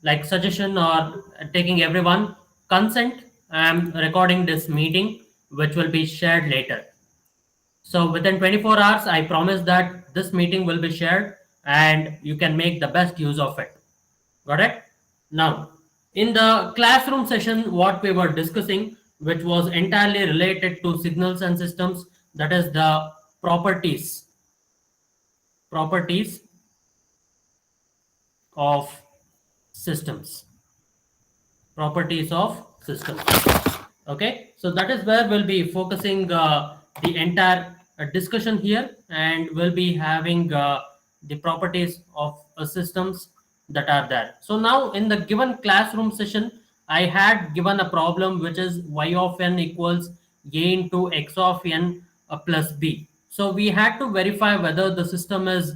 like suggestion or taking everyone consent. I am recording this meeting, which will be shared later. So within 24 hours, I promise that this meeting will be shared and you can make the best use of it. Got it? Now, in the classroom session, what we were discussing, which was entirely related to signals and systems, that is the properties of systems. Properties of systems. Okay, so that is where we'll be focusing the entire discussion here, and we'll be having the properties of systems that are there. So now in the given classroom session, I had given a problem which is y of n equals a into x of n plus b. So we had to verify whether the system is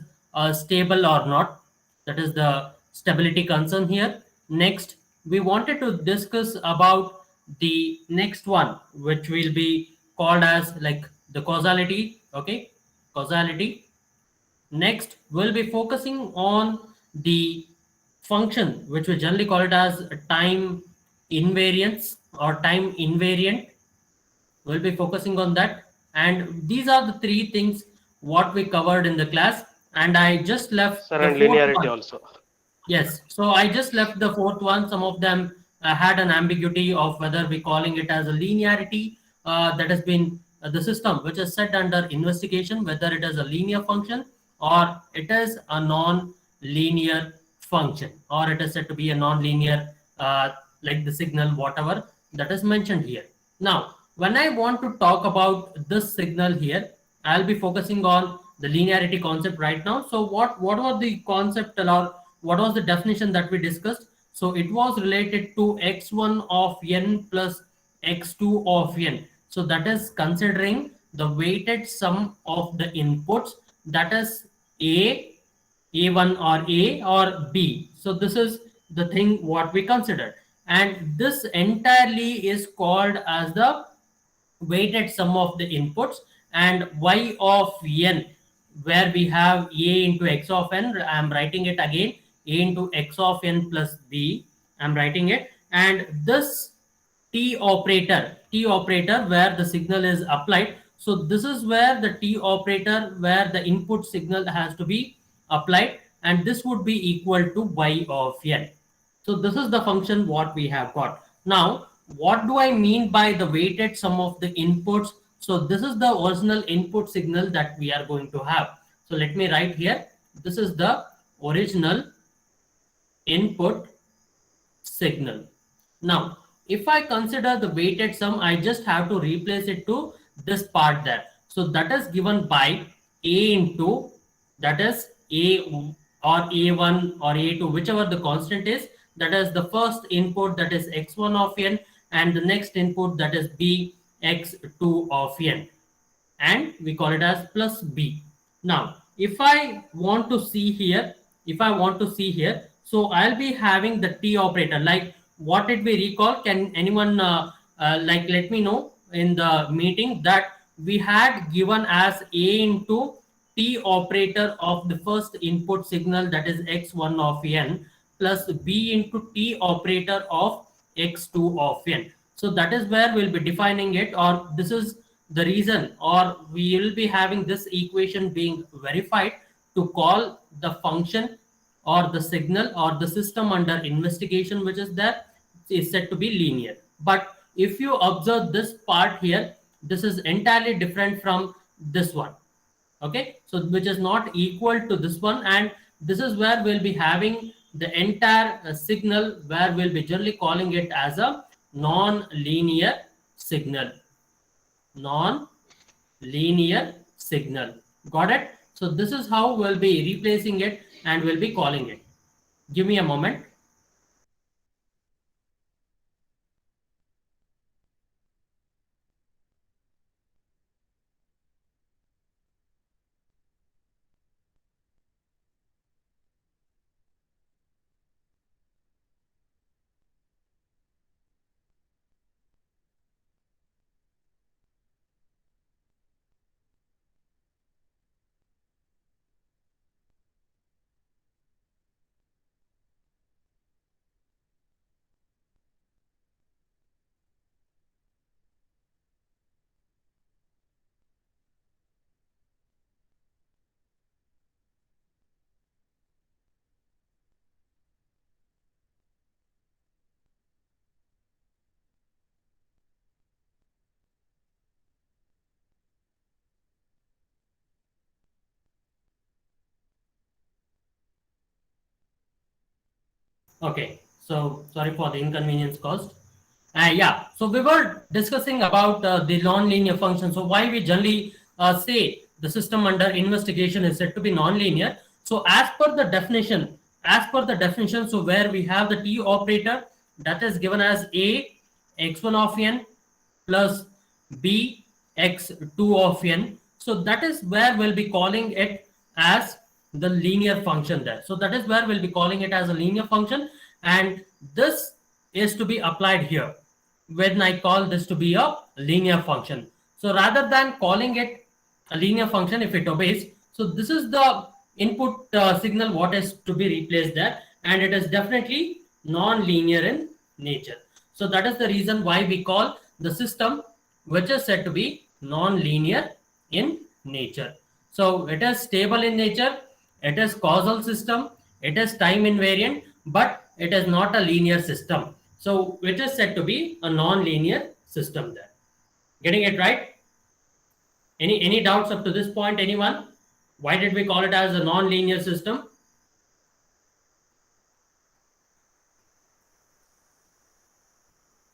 stable or not. That is the stability concern here. Next, we wanted to discuss about the next one, which will be called as like the causality. Okay, causality. Next, we'll be focusing on the function, which we generally call it as time invariance or time invariant. We'll be focusing on that. And these are the three things what we covered in the class. And I just left Sir, the and fourth linearity one. also. Yes, so I just left the fourth one. Some of them had an ambiguity of whether we calling it as a linearity that has been the system which is set under investigation, whether it is a linear function or it is a non-linear function, or it is said to be a non-linear like the signal, whatever that is mentioned here. Now, when I want to talk about this signal here, I'll be focusing on the linearity concept right now. So what was the concept, or what was the definition that we discussed? So it was related to x1 of n plus x2 of n. So that is considering the weighted sum of the inputs, that is a, a1 or a or b. So this is the thing what we considered, and this entirely is called as the weighted sum of the inputs. And y of n, where we have a into x of n, I'm writing it again, a into x of n plus b, I'm writing it. And this t operator where the signal is applied, so this is where the t operator where the input signal has to be applied, and this would be equal to y of n. So this is the function what we have got. Now, what do I mean by the weighted sum of the inputs? So this is the original input signal that we are going to have. So let me write here. This is the original input signal. Now, if I consider the weighted sum, I just have to replace it to this part there. So that is given by a into, that is a or a1 or a2, whichever the constant is. That is the first input, that is x1 of n, and the next input, that is b x2 of n, and we call it as plus b. Now, if I want to see here, so I'll be having the t operator. Like, what did we recall? Can anyone like let me know in the meeting that we had given as a into t operator of the first input signal, that is x1 of n, plus b into t operator of x2 of n. So that is where we'll be defining it, or this is the reason, or we will be having this equation being verified to call the function or the signal or the system under investigation which is there is said to be linear. But if you observe this part here, this is entirely different from this one. Okay, so which is not equal to this one, and this is where we'll be having the entire signal, where we'll be generally calling it as a non-linear signal. Non-linear signal. Got it? So this is how we'll be replacing it and we'll be calling it. Give me a moment. Okay, so sorry for the inconvenience caused. Yeah, so we were discussing about the non-linear function. So why we generally say the system under investigation is said to be non-linear. So as per the definition, so where we have the T operator that is given as A x1 of n plus B x2 of n. So that is where we'll be calling it as the linear function there. So that is where we'll be calling it as a linear function, and this is to be applied here when I call this to be a linear function. So rather than calling it a linear function if it obeys, so this is the input signal what is to be replaced there, and it is definitely non-linear in nature. So that is the reason why we call the system which is said to be non-linear in nature. So it is stable in nature, it is causal system, it is time invariant, but it is not a linear system. So it is said to be a non-linear system there. Getting it right? Any doubts up to this point, anyone? Why did we call it as a non-linear system?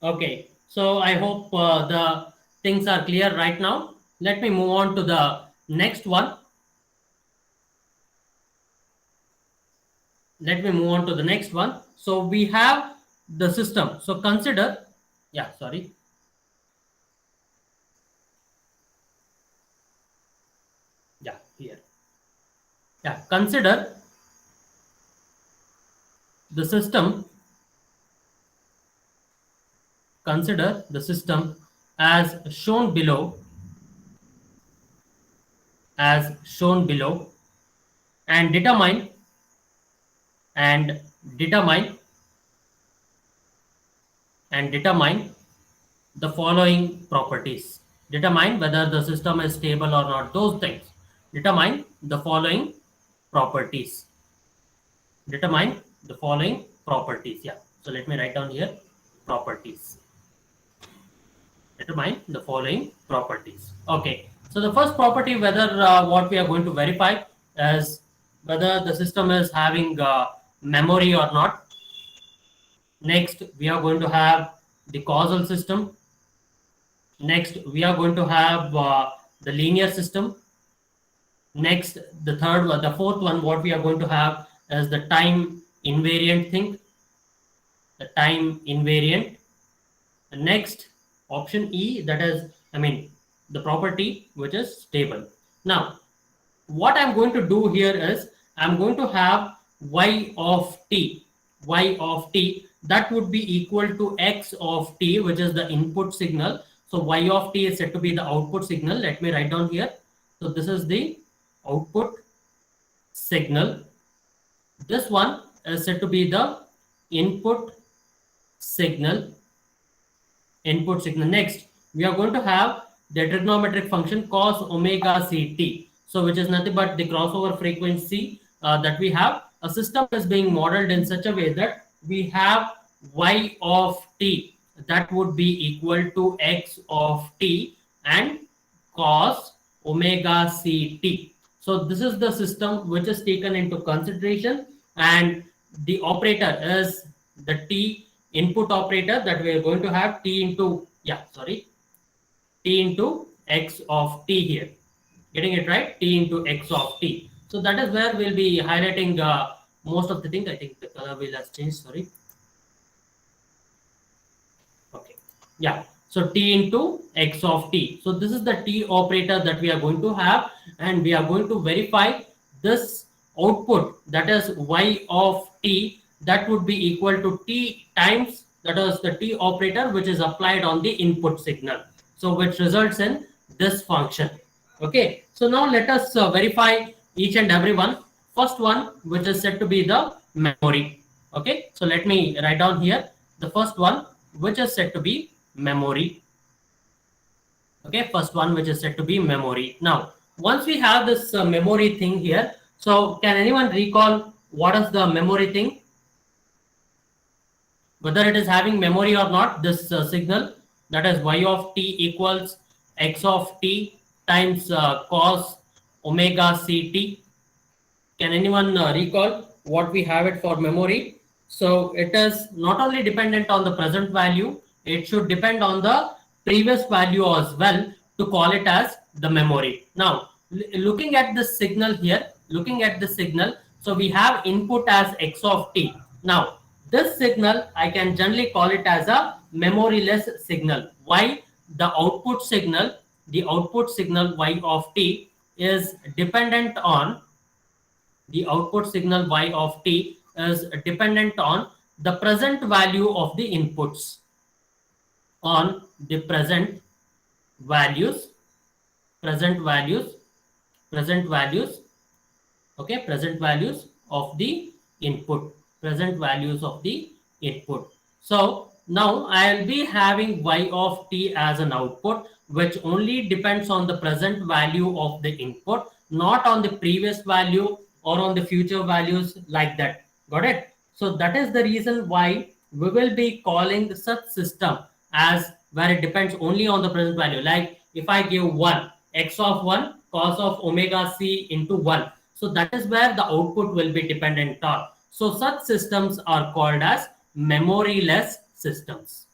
Okay, so I hope the things are clear right now. Let me move on to the next one. Let me move on to the next one. So we have the system. So consider, yeah, sorry. Yeah, here. Yeah, consider the system, consider the system as shown below, as shown below, and determine and determine and determine the following properties. Determine whether the system is stable or not. Those things. Determine the following properties. Determine the following properties. Yeah. So let me write down here properties. Determine the following properties. Okay. So the first property, whether what we are going to verify is whether the system is having memory or not. Next, we are going to have the causal system. Next, we are going to have the linear system. Next, the third one, the fourth one, what we are going to have is the time invariant thing. The time invariant. The next, option E, that is, the property which is stable. Now, what I'm going to do here is I'm going to have y of t. Y of t that would be equal to x of t, which is the input signal. So y of t is said to be the output signal. Let me write down here. So this is the output signal. This one is said to be the input signal. Input signal. Next, we are going to have the trigonometric function cos omega ct. So which is nothing but the crossover frequency that we have. A system is being modeled in such a way that we have y of t that would be equal to x of t and cos omega ct. So this is the system which is taken into consideration, and the operator is the t input operator that we are going to have t into t into x of t here. Getting it right? T into x of t. So that is where we'll be highlighting most of the things. I think the color will has changed. Sorry. Okay. Yeah. So t into x of t. So this is the t operator that we are going to have, and we are going to verify this output, that is y of t, that would be equal to t times, that is the t operator which is applied on the input signal. So which results in this function. Okay. So now let us verify each and every one. First one, which is said to be the memory. Okay. So let me write down here the first one, which is said to be memory. Okay, first one which is said to be memory. Now, once we have this memory thing here, so can anyone recall what is the memory thing? Whether it is having memory or not, this signal, that is y of t equals x of t times cos omega ct. Can anyone recall what we have it for memory? So it is not only dependent on the present value, it should depend on the previous value as well to call it as the memory. Now, looking at the signal here, looking at the signal, so we have input as x of t. Now, this signal, I can generally call it as a memoryless signal. Why? The output signal y of t is dependent on the output signal y of t is dependent on the present value of the inputs, on the values present values present values okay, present values of the input, present values of the input. So now I'll be having y of t as an output, which only depends on the present value of the input, not on the previous value or on the future values, like that. Got it? So that is the reason why we will be calling such system as where it depends only on the present value. Like if I give 1, x of 1 cos of omega c into 1, so that is where the output will be dependent on. So such systems are called as memoryless systems.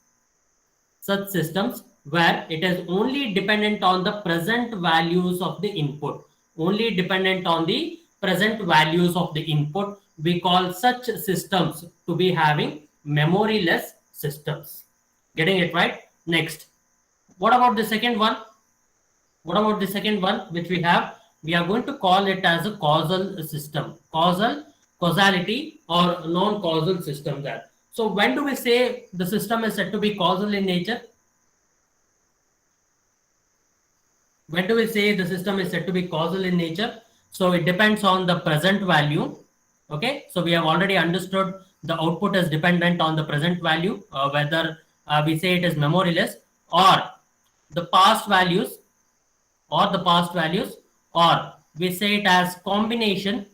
Such systems where it is only dependent on the present values of the input, only dependent on the present values of the input, we call such systems to be having memoryless systems. Getting it right? Next, what about the second one? What about the second one which we have? We are going to call it as a causal system, causality or non-causal system there. So when do we say the system is said to be causal in nature? When do we say the system is said to be causal in nature? So it depends on the present value. Okay, so we have already understood the output is dependent on the present value, whether we say it is memoryless or the past values, or we say it as combination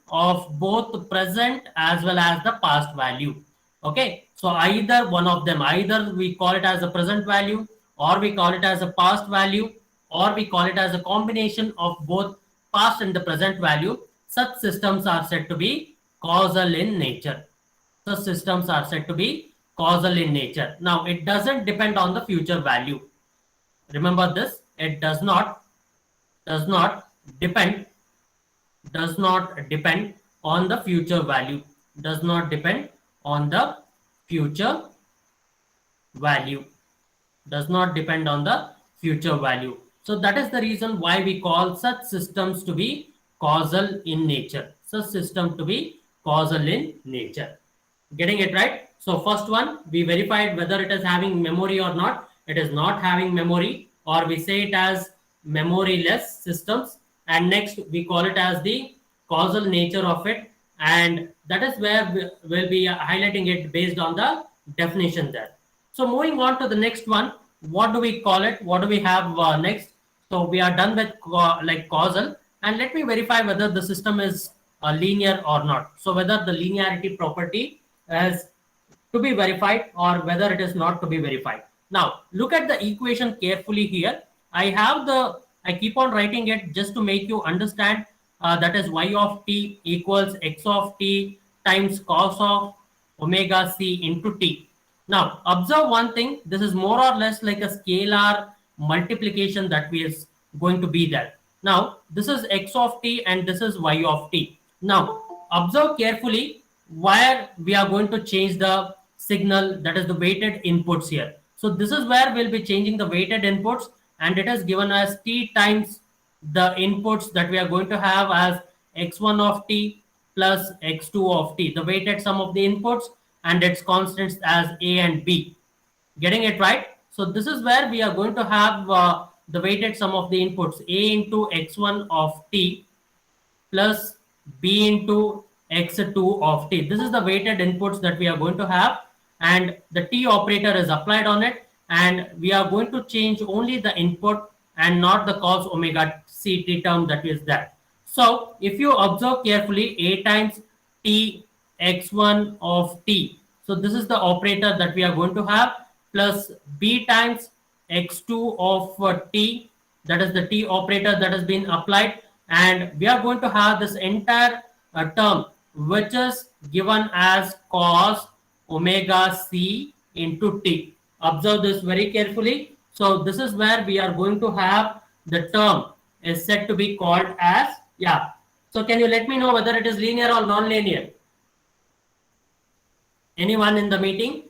of both present as well as the past value. Okay, so either one of them, either we call it as a present value, or we call it as a past value, or we call it as a combination of both past and the present value. Such systems are said to be causal in nature. Such systems are said to be causal in nature. Now it doesn't depend on the future value. Remember this, it does not depend on the future value, does not depend on the future value, does not depend on the future value. So that is the reason why we call such systems to be causal in nature, such system to be causal in nature. Getting it right? So first one, we verified whether it is having memory or not. It is not having memory, or we say it as memoryless systems. And next we call it as the causal nature of it, and that is where we will be highlighting it based on the definition there. So moving on to the next one, what do we call it? What do we have next? So we are done with like causal, and let me verify whether the system is linear or not. So whether the linearity property is to be verified or whether it is not to be verified. Now look at the equation carefully here. I keep on writing it just to make you understand. That is y of t equals x of t times cos of omega c into t. Now observe one thing, this is more or less like a scalar multiplication that we is going to be there. Now this is x of t and this is y of t. Now observe carefully where we are going to change the signal, that is the weighted inputs here. So this is where we'll be changing the weighted inputs, and it is given as t times the inputs that we are going to have as x1 of t plus x2 of t, the weighted sum of the inputs and its constants as a and b. Getting it right? So this is where we are going to have the weighted sum of the inputs, a into x1 of t plus b into x2 of t. This is the weighted inputs that we are going to have, and the t operator is applied on it, and we are going to change only the input and not the cos omega ct term that is there. So if you observe carefully, a times t x1 of t, so this is the operator that we are going to have, plus b times x2 of t, that is the t operator that has been applied, and we are going to have this entire term which is given as cos omega c into t. Observe this very carefully. So this is where we are going to have the term is said to be called as, yeah. So can you let me know whether it is linear or non-linear? Anyone in the meeting?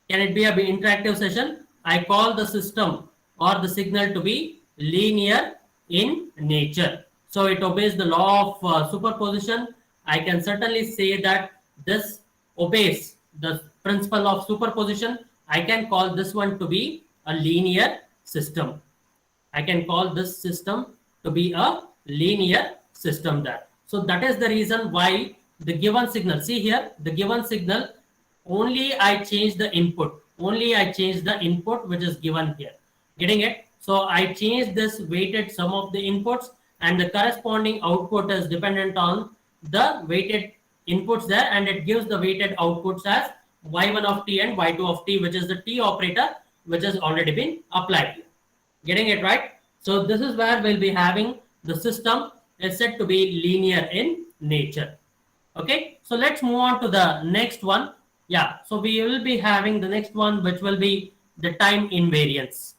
Can it be an interactive session? I call the system or the signal to be linear in nature. So it obeys the law of superposition. I can certainly say that this obeys the principle of superposition. I can call this one to be a linear system. I can call this system to be a linear system there. So that is the reason why the given signal, see here, the given signal, only I change the input. Only I change the input which is given here. Getting it? So I change this weighted sum of the inputs and the corresponding output is dependent on the weighted inputs there, and it gives the weighted outputs as y1 of t and y2 of t, which is the t operator which has already been applied here. Getting it right? So this is where we'll be having the system is said to be linear in nature. Okay, so let's move on to the next one. Yeah, so we will be having the next one, which will be the time invariance.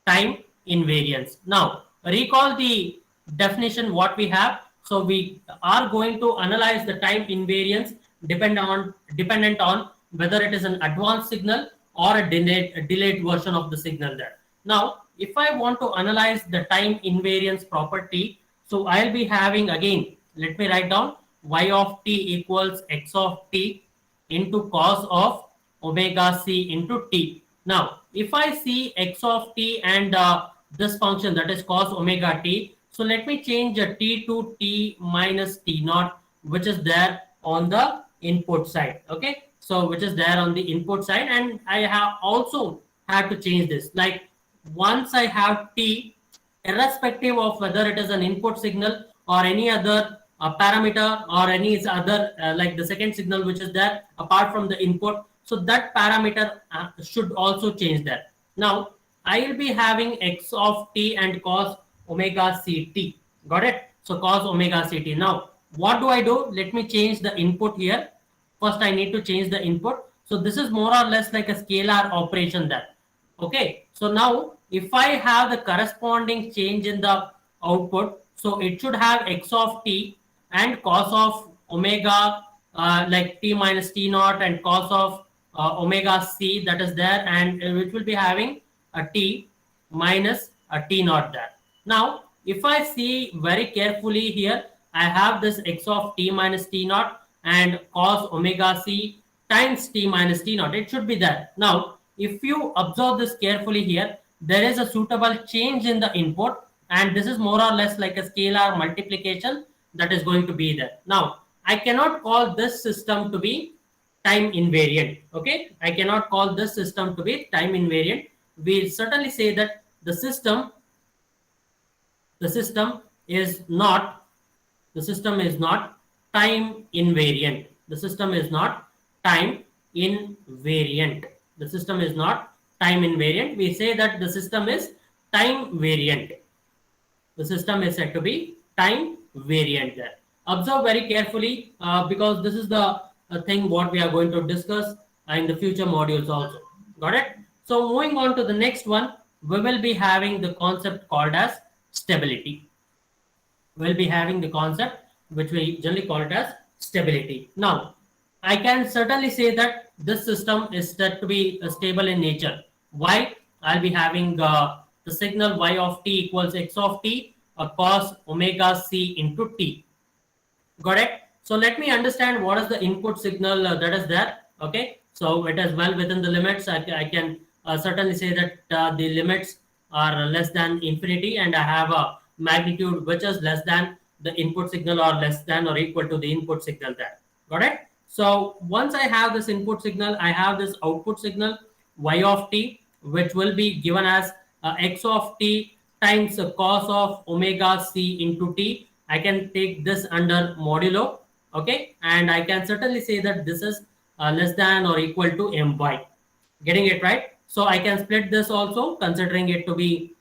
Time invariance. Now, recall the definition what we have. So we are going to analyze the time invariance dependent on whether it is an advanced signal or a delayed version of the signal there. Now, if I want to analyze the time invariance property, so I'll be having, again, let me write down, y of t equals x of t into cos of omega c into t. Now, if I see x of t and this function, that is cos omega t, so let me change t to t minus t naught, which is there on the input side. Okay, so which is there on the input side, and I have also had to change this. Like once I have t, irrespective of whether it is an input signal or any other parameter or any other like the second signal which is there apart from the input, so that parameter should also change that. Now I will be having x of t and cos omega ct. Got it? So cos omega ct. Now what do I do? Let me change the input here. First I need to change the input. So this is more or less like a scalar operation there. Okay, so now if I have the corresponding change in the output, so it should have x of t and cos of omega like t minus t naught and cos of omega c, that is there, and which will be having a t minus a t naught there. Now if I see very carefully here, I have this x of t minus t naught and cos omega c times t minus t naught. It should be there. Now if you observe this carefully here, there is a suitable change in the input, and this is more or less like a scalar multiplication that is going to be there. Now I cannot call this system to be time invariant. Okay, I cannot call this system to be time invariant. We certainly say that the system is not time invariant. The system is not time invariant. The system is not time invariant. We say that the system is time variant. The system is said to be time variant there. Observe very carefully because this is the thing what we are going to discuss in the future modules also. Got it? So moving on to the next one, we will be having the concept called as stability. We'll be having the concept which we generally call it as stability. Now, I can certainly say that this system is said to be stable in nature. Why? I'll be having the signal y of t equals x of t cos omega c into t. Got it? So let me understand what is the input signal that is there. Okay, so it is well within the limits. I can certainly say that the limits are less than infinity, and I have a magnitude which is less than the input signal or less than or equal to the input signal there. Got it? So once I have this input signal, I have this output signal y of t, which will be given as x of t times cos of omega c into t. I can take this under modulo. Okay, and I can certainly say that this is less than or equal to my. Getting it right? So I can split this also, considering it to be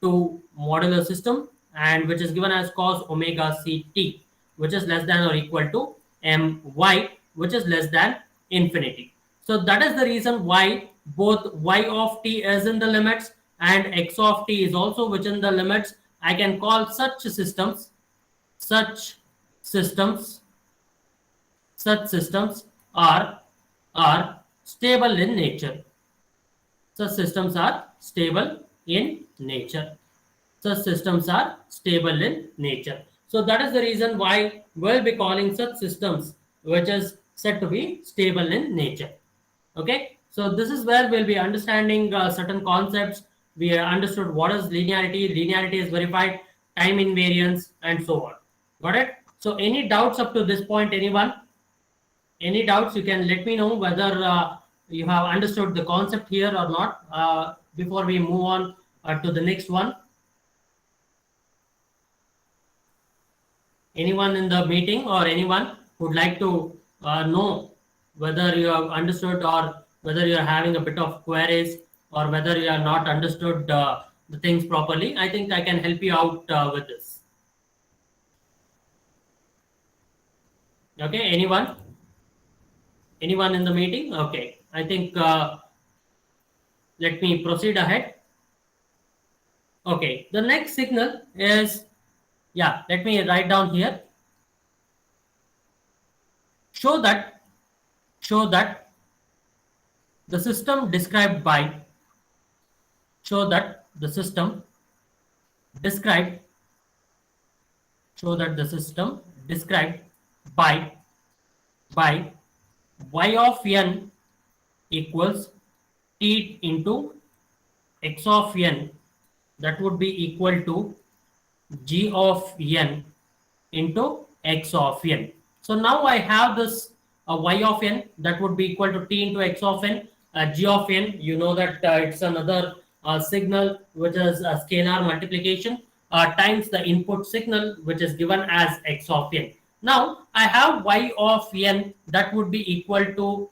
two modular system, and which is given as cos omega c t. which is less than or equal to my, which is less than infinity. So that is the reason why both y of t is in the limits and x of t is also within the limits. I can call such systems, such systems are stable in nature. Such systems are stable in nature. Such systems are stable in nature. So that is the reason why we'll be calling such systems which is said to be stable in nature. Okay, so this is where we'll be understanding certain concepts. We understood what is linearity. Linearity is verified, time invariance, and so on. Got it? So any doubts up to this point, anyone? Any doubts, you can let me know whether you have understood the concept here or not before we move on to the next one. Anyone in the meeting or anyone would like to know whether you have understood or whether you are having a bit of queries or whether you are not understood the things properly, I think I can help you out with this. Okay, anyone? Anyone in the meeting? Okay, I think let me proceed ahead. Okay, the next signal is, yeah, let me write down here. Show that the system described by, show that the system described, show that the system described by y of n equals t into x of n, that would be equal to g of n into x of n. So now I have this y of n that would be equal to t into x of n. G of n, you know that it's another signal which is a scalar multiplication times the input signal which is given as x of n. Now I have y of n that would be equal to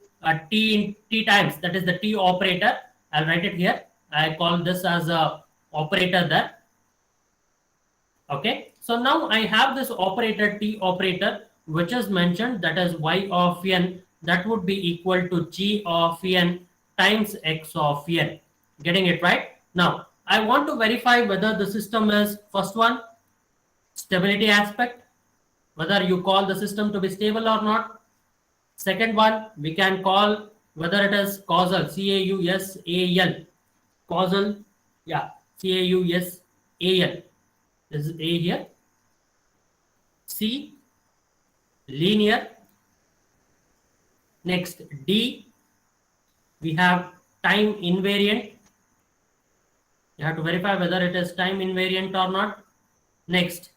t times, that is the t operator. I'll write it here. I call this as a operator there. Okay, so now I have this operator t operator which is mentioned, that is y of n, that would be equal to g of n times x of n. Getting it right? Now I want to verify whether the system is, first one, stability aspect, whether you call the system to be stable or not. Second one, we can call whether it is causal, C-A-U-S-A-L, causal, yeah, C-A-U-S-A-L. This is A here. C, linear. Next, D, we have time invariant. You have to verify whether it is time invariant or not. Next,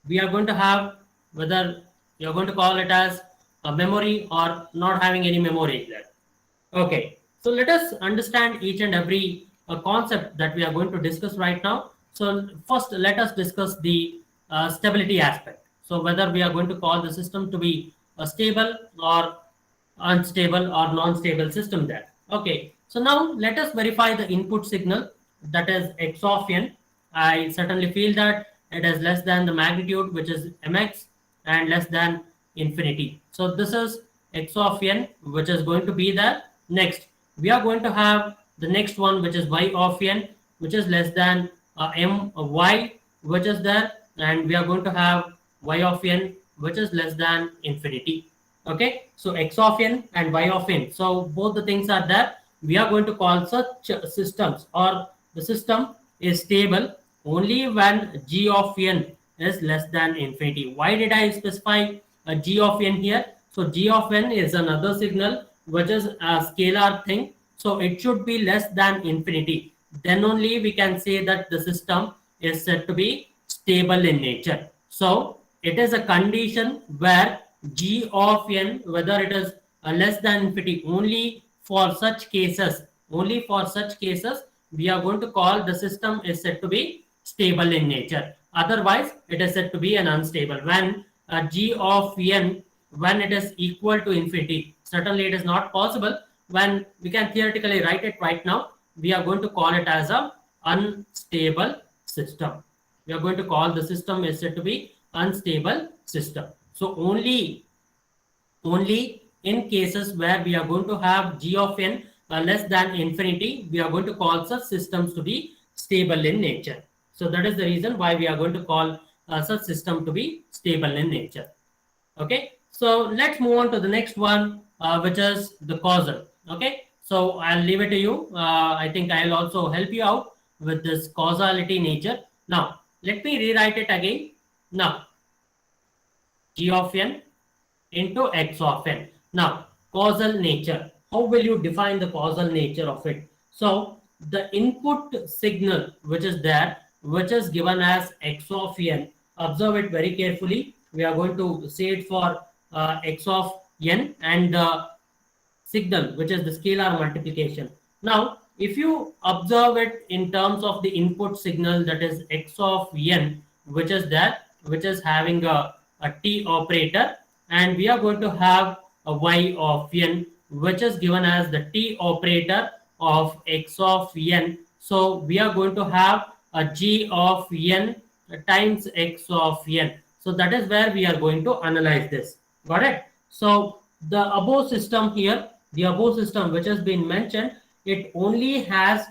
we are going to have whether you're going to call it as a memory or not having any memory there. Okay, so let us understand each and every concept that we are going to discuss right now. So first, let us discuss the stability aspect. So whether we are going to call the system to be a stable or unstable or non-stable system there. Okay, so now let us verify the input signal, that is x of n. I certainly feel that it is less than the magnitude, which is mx, and less than infinity. So this is x of n, which is going to be there. Next, we are going to have the next one, which is y of n, which is less than my, which is there, and we are going to have y of n, which is less than infinity. Okay, so x of n and y of n. So both the things are there. We are going to call such systems, or the system is stable only when g of n is less than infinity. Why did I specify a g of n here? So g of n is another signal which is a scalar thing. So it should be less than infinity. Then only we can say that the system is said to be stable in nature. So it is a condition where g of n, whether it is less than infinity, only for such cases, we are going to call the system is said to be stable in nature. Otherwise, it is said to be an unstable. When g of n, when it is equal to infinity, certainly it is not possible. When we can theoretically write it right now, we are going to call it as a unstable system. We are going to call the system is said to be unstable system. So only in cases where we are going to have g of n less than infinity, we are going to call such systems to be stable in nature. So that is the reason why we are going to call such system to be stable in nature. Okay, so let's move on to the next one, which is the causal. Okay, so I'll leave it to you. I think I'll also help you out with this causality nature. Now let me rewrite it again. Now g of n into x of n. Now, causal nature. How will you define the causal nature of it? So, the input signal which is there, which is given as x of n, observe it very carefully. We are going to say it for x of n and the signal, which is the scalar multiplication. Now, if you observe it in terms of the input signal, that is x of n, which is that, which is having a t operator, and we are going to have a y of n, which is given as the t operator of x of n. So we are going to have a g of n times x of n. So that is where we are going to analyze this. Got it? So the above system here, the above system which has been mentioned, it only has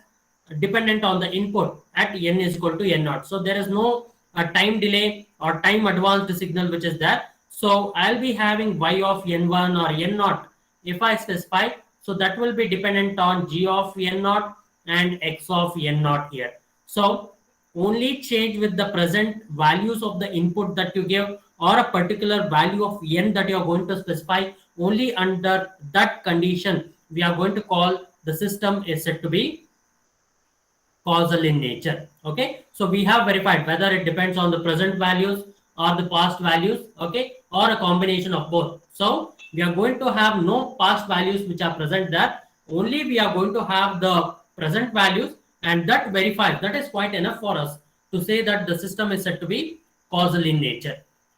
dependent on the input at n is equal to n naught. So there is no time delay or time advanced signal which is there. So I'll be having y of n1 or n naught if I specify. So that will be dependent on g of n naught and x of n naught here. So only change with the present values of the input that you give or a particular value of n that you are going to specify. Only under that condition we are going to call the system is said to be causal in nature. Okay, so we have verified whether it depends on the present values or the past values, okay, or a combination of both. So we are going to have no past values which are present there. Only we are going to have the present values, and that verifies. That is quite enough for us to say that the system is said to be causal in nature.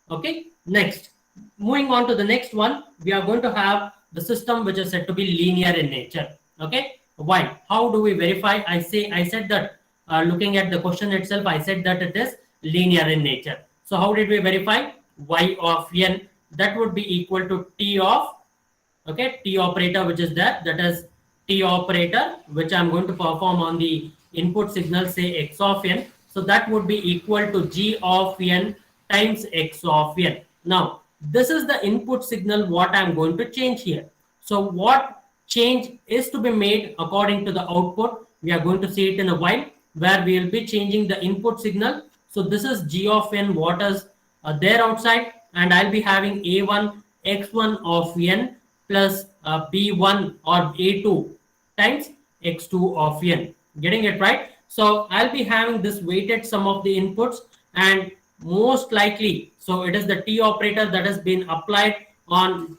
Okay, next, moving on to the next one, we are going to have the system which is said to be linear in nature. Okay, why? How do we verify? I said that looking at the question itself, I said that it is linear in nature. So how did we verify? Y of n, that would be equal to t of, okay, t operator which is there, that is t operator which I'm going to perform on the input signal, say x of n. So that would be equal to g of n times x of n. Now this is the input signal what I'm going to change here. So what change is to be made according to the output, we are going to see it in a while, where we will be changing the input signal. So this is g of n, what is there outside, and I'll be having a1 x1 of n plus b1 or a2 times x2 of n. Getting it right? So I'll be having this weighted sum of the inputs, and most likely, so it is the t operator that has been applied on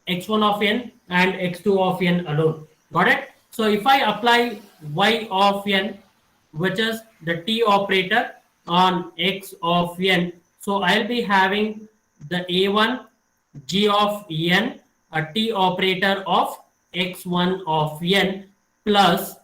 x1 of n and x2 of n alone. Got it? So if I apply y of n, which is the t operator on x of n, so I'll be having the a1 g of n, a t operator of x1 of n plus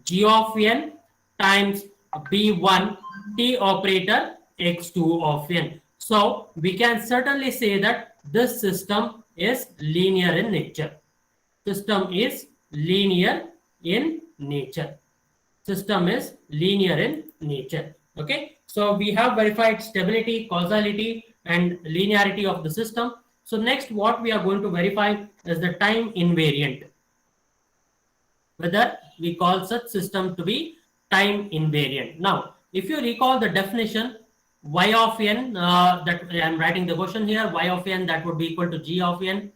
g of n times b1 t operator x2 of n. So we can certainly say that this system is linear in nature. System is linear in nature. System is linear in nature. Okay, so we have verified stability, causality, and linearity of the system. So next, what we are going to verify is the time invariant, whether we call such system to be time invariant. Now, if you recall the definition, y of n, that I am writing the question here, y of n, that would be equal to g of n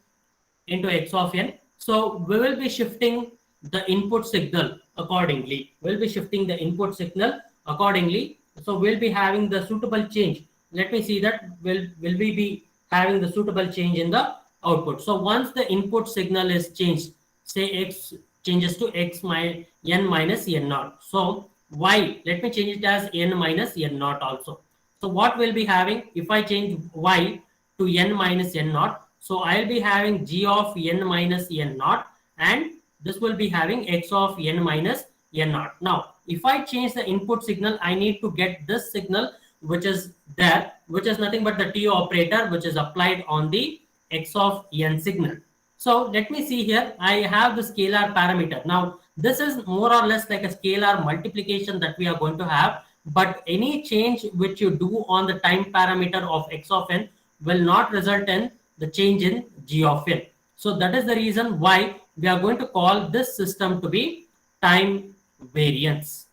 into x of n. So we will be shifting the input signal accordingly. We'll be shifting the input signal accordingly. So we'll be having the suitable change. Let me see that. Will we be having the suitable change in the output? So once the input signal is changed, say x changes to x minus n minus n naught. So y, let me change it as n minus n naught also. So what we'll be having if I change y to n minus n naught? So I'll be having g of n minus n naught, and this will be having x of n minus n naught. Now, if I change the input signal, I need to get this signal which is there, which is nothing but the T operator, which is applied on the x of n signal. So let me see here. I have the scalar parameter. Now, this is more or less like a scalar multiplication that we are going to have. But any change which you do on the time parameter of x of n will not result in the change in g of n. So that is the reason why we are going to call this system to be time variance.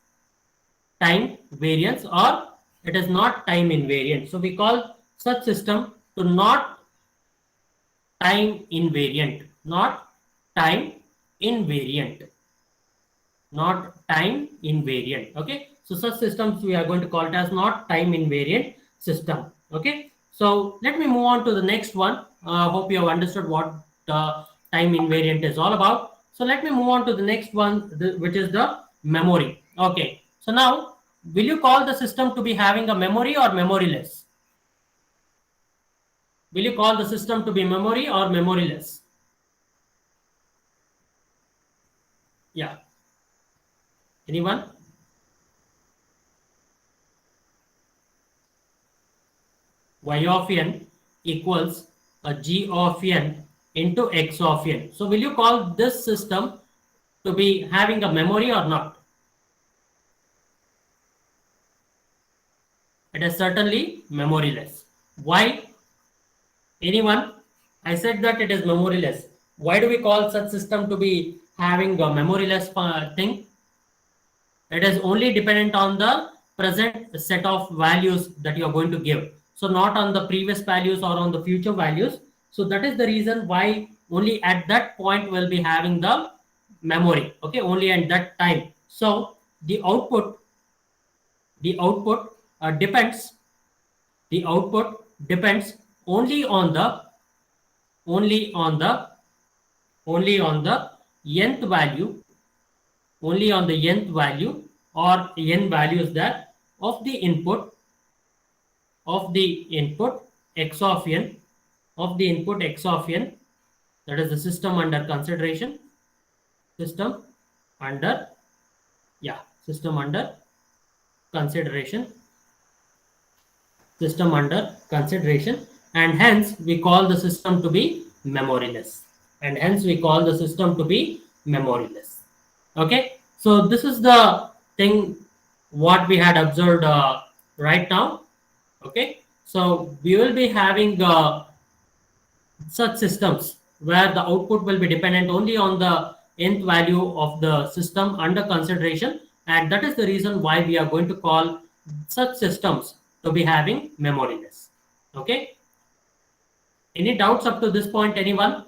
Time variance, or it is not time invariant. So we call such system to not time invariant, not time invariant, not time invariant. Okay, so such systems we are going to call it as not time invariant system. Okay, so let me move on to the next one. Hope you have understood what time invariant is all about. So let me move on to the next one, which is the memory. Okay, so now will you call the system to be having a memory or memoryless? Will you call the system to be memory or memoryless? Yeah. Anyone? Y of n equals a g of n into x of n. So will you call this system to be having a memory or not? It is certainly memoryless. Why? Anyone? I said that it is memoryless. Why do we call such system to be having a memoryless thing? It is only dependent on the present set of values that you are going to give. So not on the previous values or on the future values. So that is the reason why only at that point we'll be having the memory. Okay, only at that time. So the output depends. The output depends only on the only on the only on the nth value, only on the nth value or n values that of the input x of n, of the input x of n, that is the system under consideration, system under system under consideration, system under consideration, and hence we call the system to be memoryless, and hence we call the system to be memoryless. Okay, so this is the thing what we had observed right now. Okay, so we will be having such systems where the output will be dependent only on the nth value of the system under consideration, and that is the reason why we are going to call such systems to be having memoryless. Okay, any doubts up to this point, anyone?